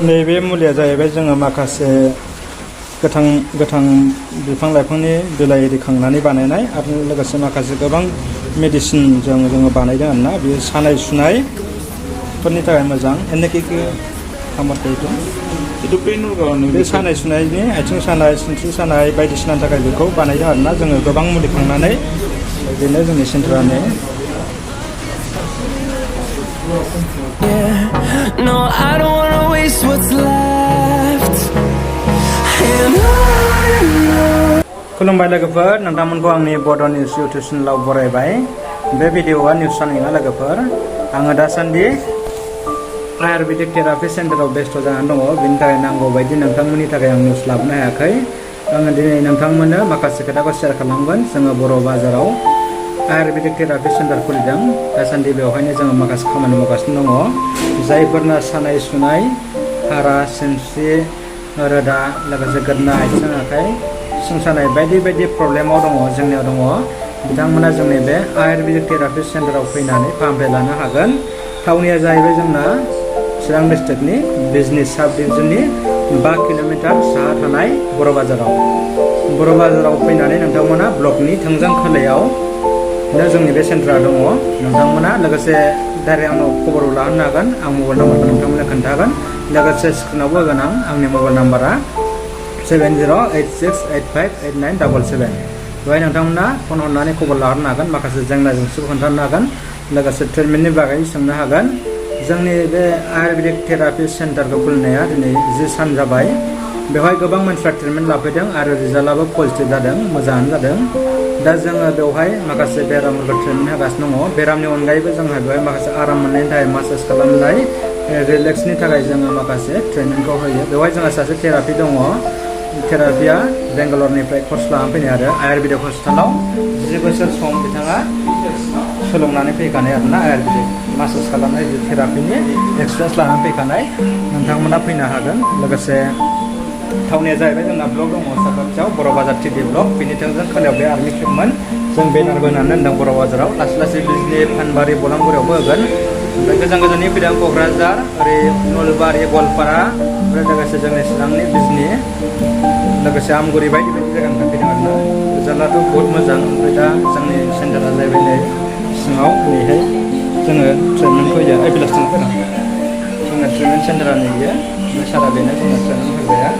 नैबे मुलिया जाहैबाय जोङो माखासे गोथां बिफां लाइफांनि बिलाइ एरि खांनानै बानायनाय आरो लोगोसे माखासे गोबां मेडिसिनजों जोङो बानायदों आरोना बेयो सानाय सुनायफोरनि थाखाय मोजां एनेके खामानिखौ बे सानाय सुनायनि आथिं सानाय सिनस्रि सानाय बायदिसिनानि थाखाय बेखौ बानायदों आरोना जोङो गोबां मुलि खांनानै बिदिनो जोंनि सेन्टारानो No, I don't wanna waste what's left. खुलुमबाय लोगोफोर नोंथांमोनखौ आंनि बड' निउस इउटुब चेनेलाव बरायबाय बे भिडिअआ निउस चेनेलना लोगोफोर आङो दासान्दि आयुर्वेदिक थेरापि सेन्टाराव बेस्थ' जानानै दङ बिनि थाखाय नांगौ बायदि नोंथांमोननि थाखाय आं निउस लाबोनो हायाखै आङो दिनै नोंथांमोननो माखासे खोथाखौ शेयार खालामगोन जोङो बर' बाजाराव आयुर्वेदिक थेरापि सेन्टार खुलिदों दासान्दि बेवहायनो जोङो माखासे खामानि मावगासिनो दङ जायफोरना सानाय सुनाय हारा सिनस्रि रोदा लोगोसे गोदना आथिं आखाइ सिं सानाय बायदि प्रब्लेमाव दङ जोंनियाव दङ बिथांमोना जोंनि बे आयुर्वेदिक थेरापि सेन्टाराव फैनानै फाहामथाय लानो हागोन थावनिया जाहैबाय जोंना चिरां डिस्ट्रिक्टनि बिजनि साब डिभिजननि 5 किल'मिटार साहा थानाय बर' बाजाराव फैनानै नोंथांमोना ब्लकनि थोंजों खोलायाव जोंनि बे सेन्टारा दङ नोंथांमोना लोगोसे डाइरेक्ट आंनाव खबर लाहरनो हागोन आं मबाइल नाम्बारखौ नोंथांमोननो खोन्थागोन लोगोसे स्क्रिनावबो होगोन आंनि मबाइल नाम्बारा 7086858977 बेवहाय नोंथांमोना फन हरनानै खबर लाहरनो हागोन माखासे जेंना जेंसिखौ खोन्थानो हागोन लोगोसे ट्रिटमेन्टनि बागै सोंनो हागोन जोंनि बे आयुर्वेदिक थेरापि सेन्टारखौ खुलिनाया दिनै 10 सान जाबाय बेवहाय गोबां मानसिफ्रा ट्रिटमेन्ट लाफैदों आरो रिजाल्टआबो पजिटिभ जादों मोजाङानो जादों दा जोङो बेवहाय माखासे बेरामफोरखौ ट्रिटमेन्ट होगासिनो दङ बेरामनि अनगायैबो जोंहा बेवहाय माखासे आराम मोननायनि थाखाय मासाज खालामनाय रिलेक्सनि थाखाय जोङो माखासे ट्रेनिंखौ होयो बेवहाय जोंहा सासे थेरापि दङ थेरापिया बेंगालरनिफ्राय कर्स लानानै फैनाय आरो आयुर्वेदिक हस्पिटालाव 10 बोसोर सम बिथाङा सोलोंनानै फैखानाय आरोना आयुर्वेदिक मासाज खालामनाय थेरापिनि एक्सपिरियेन्स लानानै फैखानाय नोंथांमोना फैनो हागोन लोगोसे थावनिया जाहैबाय जोंना ब्लक दङ साखाथियाव बर' बाजार टिडि ब्लक बेनि थोंजों खोलायाव बे आर्मि केम्पमोन जों बेनारबो होनानै दोनदों बर' बाजाराव लासै बिजनि फानबारि बलांगुरियावबो होगोन ओमफ्राय गोजाननि फैदों क'क्राझार ओरै नलबारि गवालपारा ओमफ्राय लोगोसे जोंनि चिरांनि बिजनि लोगोसे आमगुरि बायदि जायगानिफ्राय फैदों आरोना रिजाल्टआथ' बहुद मोजां ओमफ्राय दा जोंनि सेन्टारा जाहैबाय नै सिङाव नैहाय जोङो ट्रिटमेन्टखौ होयो बेलासिनो फैदों जोंना ट्रिटमेन्ट सेन्टारा नैयो बे सारा बेनो जोंना ट्रिटमेन्ट होग्राया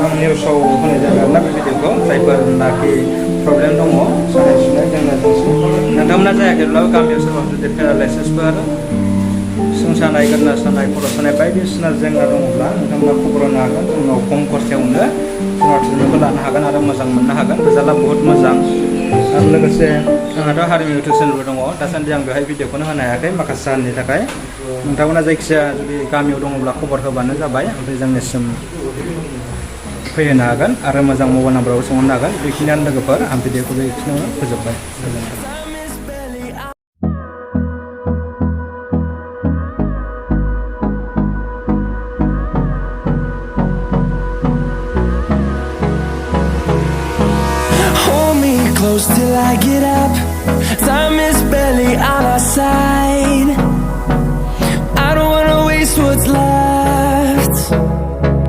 आं निउसाव होनाय जाबाय आरोना बे भिडिअखौ जायफोरनाखि प्रब्लेम दङ सानाय सुनाय जेंना जेंसि नोंथांमोना जायाखैब्लाबो गामियाव सोरबा जुदि पेरालाइसिसफोर सिं सानाय गोदना सानाय खर' सानाय बायदिसिना जेंना दङब्ला नोंथांमोना खबर होनो हागोन जोंनाव खम खरसायावनो जोंनाव ट्रिटमेन्टखौ लानो हागोन आरो मोजां मोननो हागोन रिजाल्टआ बहुद मोजां आरो लोगोसे आंहाथ' हारिमु इउटुब चेनेलबो दङ दासान्दि आं बेवहाय भिडिअखौनो होनो हायाखै माखासे जाहोननि थाखाय नोंथांमोना जायखिजाया जुदि गामियाव दङब्ला खबर होबानो जाबाय ओमफ्राय जोंनिसिम फैहोनो हागोन आरो मोजां मबाइल नाम्बाराव सोंहरनो हागोन बेखिनियानो लोगोफोर आं भिडिअखौ बेखिनियावनो फोजोबबाय गोजोन्थों Close till I get up. Time is barely on our side. I don't wanna waste what's left.